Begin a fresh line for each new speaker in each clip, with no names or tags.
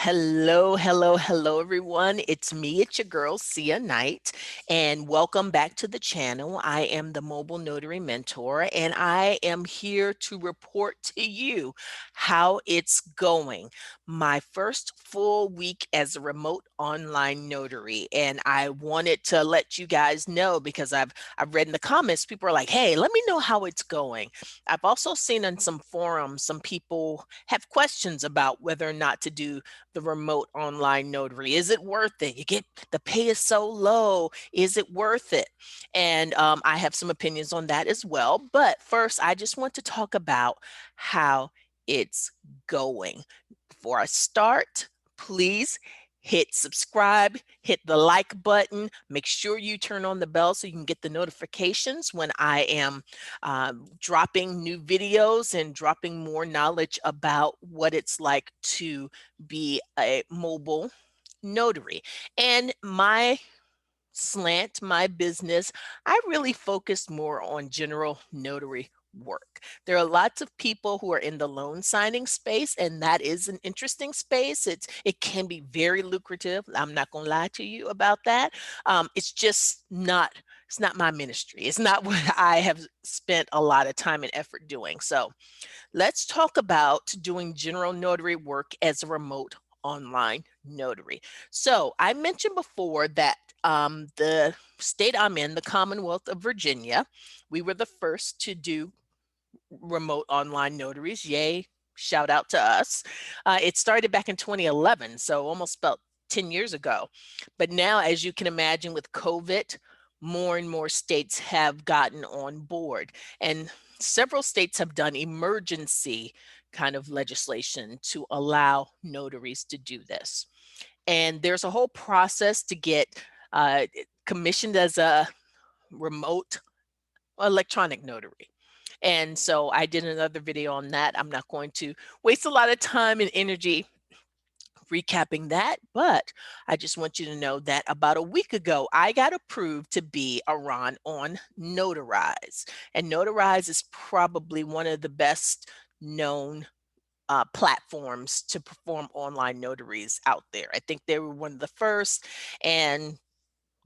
Hello, hello, hello, everyone. It's me, it's your girl, Sia Knight, and welcome back to the channel. I am the Mobile Notary Mentor, and I am here to report to you how it's going. My first full week as a remote online notary, and I wanted to let you guys know because I've read in the comments, people are like, "Hey, let me know how it's going." I've also seen on some forums, some people have questions about whether or not to do the remote online notary. Is it worth it? You get the pay is so low. Is it worth it? And I have some opinions on that as well. But first, I just want to talk about how it's going. Before I start, please hit subscribe, hit the like button, make sure you turn on the bell so you can get the notifications when I am dropping new videos and dropping more knowledge about what it's like to be a mobile notary. And my slant, my business, I really focus more on general notary work. There are lots of people who are in the loan signing space, and that is an interesting space. It can be very lucrative. I'm not going to lie to you about that. It's just not. It's not my ministry. It's not what I have spent a lot of time and effort doing. So let's talk about doing general notary work as a remote online notary. So I mentioned before that the state I'm in, the Commonwealth of Virginia, we were the first to do remote online notaries. Yay, shout out to us. It started back in 2011, so almost about 10 years ago. But now, as you can imagine, with COVID, more and more states have gotten on board. And several states have done emergency kind of legislation to allow notaries to do this. And there's a whole process to get commissioned as a remote electronic notary. And so I did another video on that. I'm not going to waste a lot of time and energy recapping that, but I just want you to know that about a week ago, I got approved to be a Ron on Notarize. And Notarize is probably one of the best known platforms to perform online notaries out there. I think they were one of the first, and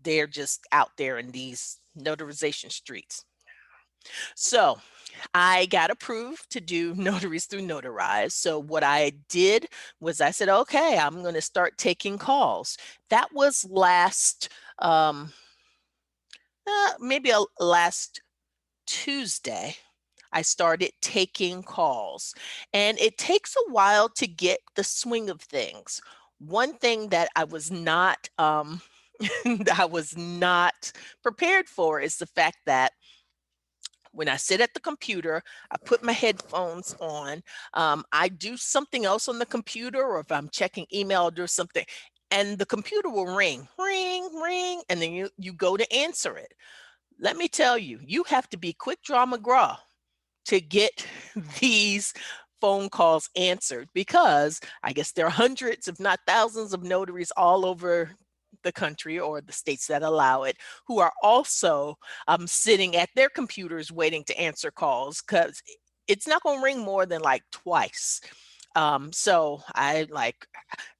they're just out there in these notarization streets. So I got approved to do notaries through Notarize. So what I did was I said, okay, I'm going to start taking calls. That was maybe last Tuesday. I started taking calls, and it takes a while to get the swing of things. One thing that I was not I was not prepared for is the fact that when I sit at the computer, I put my headphones on. I do something else on the computer, or if I'm checking email, I'll do something, and the computer will ring, ring, ring, and then you go to answer it. Let me tell you, you have to be quick draw McGraw to get these phone calls answered, because I guess there are hundreds, if not thousands, of notaries all over the country or the states that allow it, who are also sitting at their computers waiting to answer calls, because it's not going to ring more than like twice. So I like,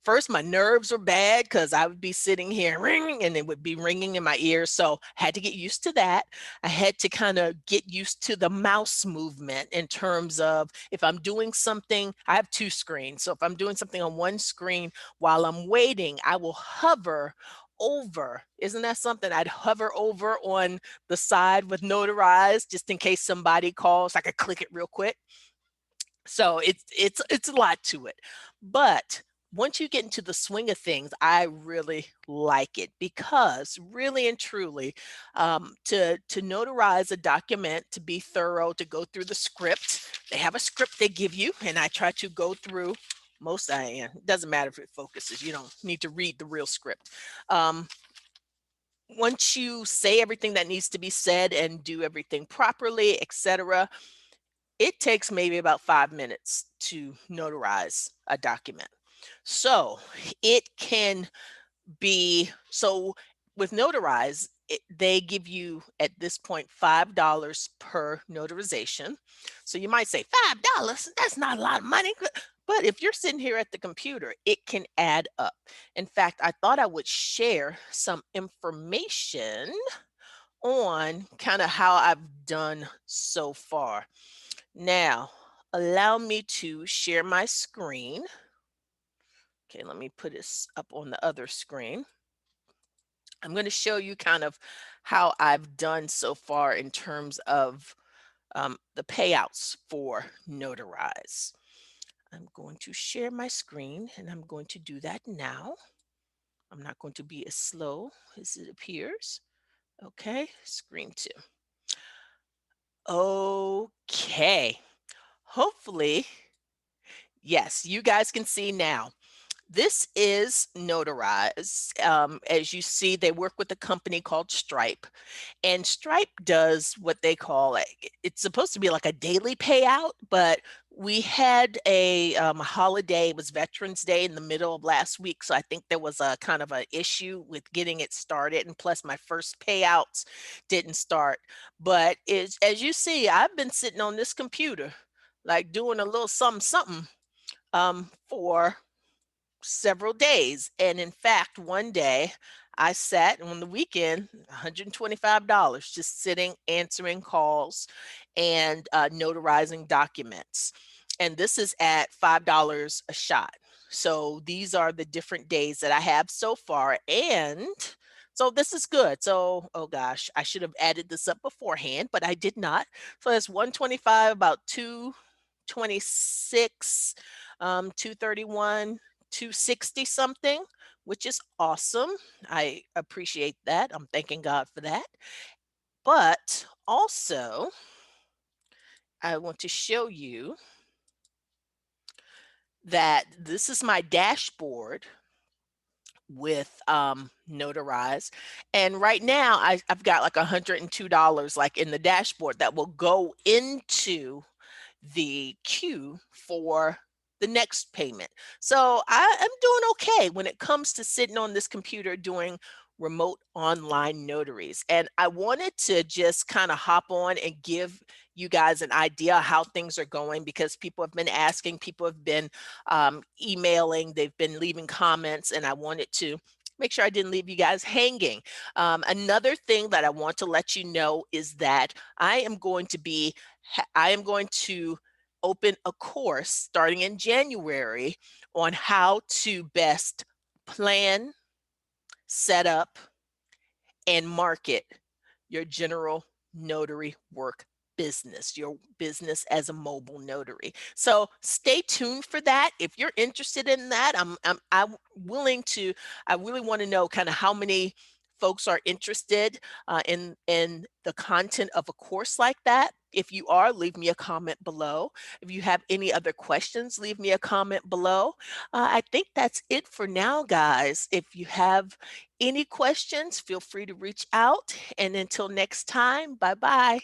first my nerves were bad because I would be sitting here ringing and it would be ringing in my ears. So I had to get used to that. I had to kind of get used to the mouse movement in terms of if I'm doing something, I have two screens. So if I'm doing something on one screen while I'm waiting, I will hover over. Isn't that something? I'd hover over on the side with Notarize just in case somebody calls. I could click it real quick. So it's a lot to it. But once you get into the swing of things, I really like it, because really and truly, to notarize a document, to be thorough, to go through the script, they have a script they give you, and I try to go through most. It doesn't matter if it focuses. You don't need to read the real script. Um, Once you say everything that needs to be said and do everything properly, etc., it takes maybe about 5 minutes to notarize a document. So it can be, so with Notarize, they give you at this point $5 per notarization. So you might say $5, that's not a lot of money. But if you're sitting here at the computer, it can add up. In fact, I thought I would share some information on kind of how I've done so far. Now, allow me to share my screen. Okay, let me put this up on the other screen. I'm going to show you kind of how I've done so far in terms of the payouts for Notarize. I'm going to share my screen and I'm going to do that now. I'm not going to be as slow as it appears. Okay, screen two. Okay, hopefully, yes, you guys can see now. This is Notarize. As you see, they work with a company called Stripe. And Stripe does what they call it's supposed to be like a daily payout, but we had a holiday. It was Veterans Day in the middle of last week. So I think there was a kind of an issue with getting it started. And plus, my first payouts didn't start. But as you see, I've been sitting on this computer, like doing a little something, something for several days. And in fact, one day I sat on the weekend, $125, just sitting, answering calls and notarizing documents. And this is at $5 a shot. So these are the different days that I have so far. And so this is good. So, oh gosh, I should have added this up beforehand, but I did not. So that's 125, about 226, 231, 260 something, which is awesome. I appreciate that. I'm thanking God for that. But also, I want to show you that this is my dashboard with Notarize. And right now I've got like $102 like in the dashboard that will go into the queue for the next payment. So I am doing okay when it comes to sitting on this computer doing remote online notaries. And I wanted to just kind of hop on and give you guys an idea how things are going because people have been asking, people have been emailing, they've been leaving comments, and I wanted to make sure I didn't leave you guys hanging. Another thing that I want to let you know is that I am going to open a course starting in January on how to best plan, set up, and market your general notary work business, your business as a mobile notary. So stay tuned for that. If you're interested in that, I'm willing to. I really want to know kind of how many folks are interested in the content of a course like that. If you are, leave me a comment below. If you have any other questions, leave me a comment below. I think that's it for now, guys. If you have any questions, feel free to reach out. And until next time, bye bye.